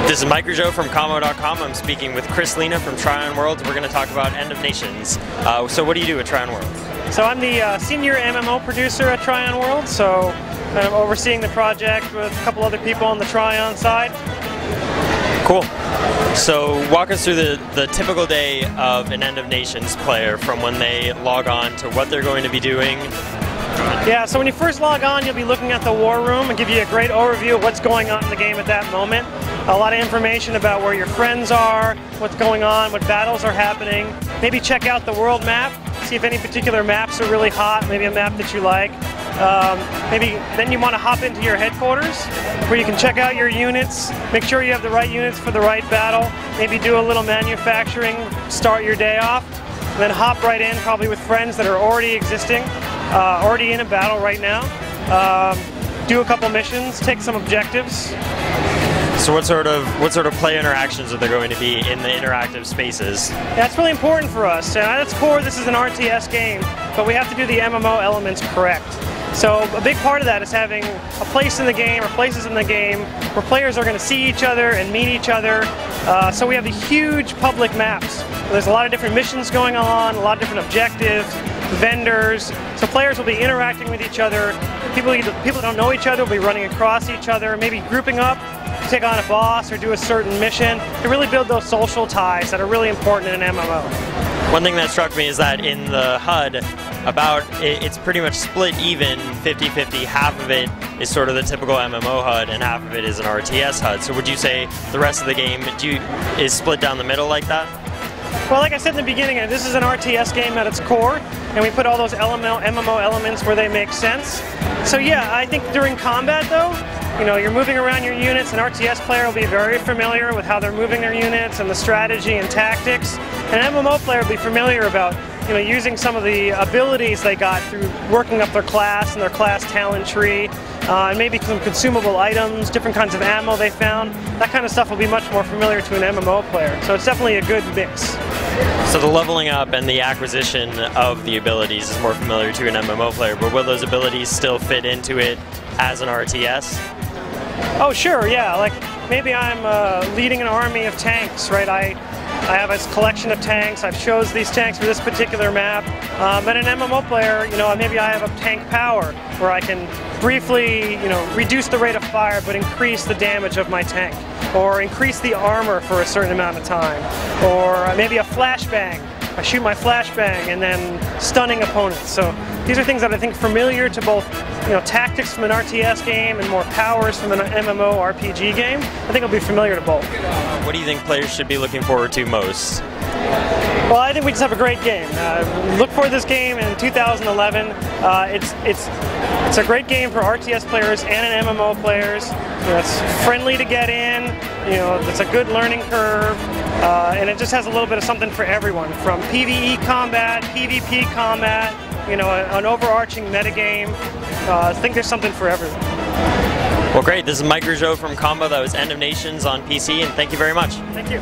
This is Mike Rougeau from Commo.com. I'm speaking with Chris Lena from Trion Worlds. We're going to talk about End of Nations. So what do you do at Trion Worlds? So I'm the senior MMO producer at Trion Worlds, so I'm overseeing the project with a couple other people on the Trion side. Cool. So walk us through the typical day of an End of Nations player, from when they log on to what they're going to be doing. Yeah, so when you first log on, you'll be looking at the war room and give you a great overview of what's going on in the game at that moment. A lot of information about where your friends are, what's going on, what battles are happening. Maybe check out the world map, see if any particular maps are really hot, maybe a map that you like. Maybe then you want to hop into your headquarters where you can check out your units, make sure you have the right units for the right battle, maybe do a little manufacturing, start your day off, and then hop right in, probably with friends that are already existing, already in a battle right now. Do a couple missions, take some objectives. So what sort of play interactions are there going to be in the interactive spaces? That's really important for us. At its core, this is an RTS game, but we have to do the MMO elements correct. So a big part of that is having a place in the game, or places in the game, where players are going to see each other and meet each other. So we have the huge public maps. There's a lot of different missions going on, a lot of different objectives, vendors. So players will be interacting with each other. People that don't know each other will be running across each other, maybe grouping up, take on a boss or do a certain mission to really build those social ties that are really important in an MMO. One thing that struck me is that in the HUD, it's pretty much split even 50-50. Half of it is sort of the typical MMO HUD and half of it is an RTS HUD. So would you say the rest of the game is split down the middle like that? Well, like I said in the beginning, this is an RTS game at its core, and we put all those MMO elements where they make sense. So yeah, I think during combat though, you're moving around your units. An RTS player will be very familiar with how they're moving their units and the strategy and tactics. And an MMO player will be familiar about using some of the abilities they got through working up their class and their class talent tree, and maybe some consumable items, different kinds of ammo they found. That kind of stuff will be much more familiar to an MMO player. So it's definitely a good mix. So the leveling up and the acquisition of the abilities is more familiar to an MMO player, but will those abilities still fit into it as an RTS? Oh sure, yeah. Like maybe I'm leading an army of tanks, right? I have a collection of tanks. I've chose these tanks for this particular map. But an MMO player, maybe I have a tank power where I can briefly, reduce the rate of fire but increase the damage of my tank, or increase the armor for a certain amount of time, or maybe a flashbang. I shoot my flashbang and then stunning opponents. So these are things that I think familiar to both, tactics from an RTS game and more powers from an MMO RPG game. I think it'll be familiar to both. What do you think players should be looking forward to most? Well, I think we just have a great game. Look for this game in 2011. It's a great game for RTS players and MMO players. It's friendly to get in. It's a good learning curve, and it just has a little bit of something for everyone, from PvE combat, PvP combat, an overarching metagame. I think there's something for everyone. Well, great. This is Mike Rougeau from Combo. That was End of Nations on PC, and thank you very much. Thank you.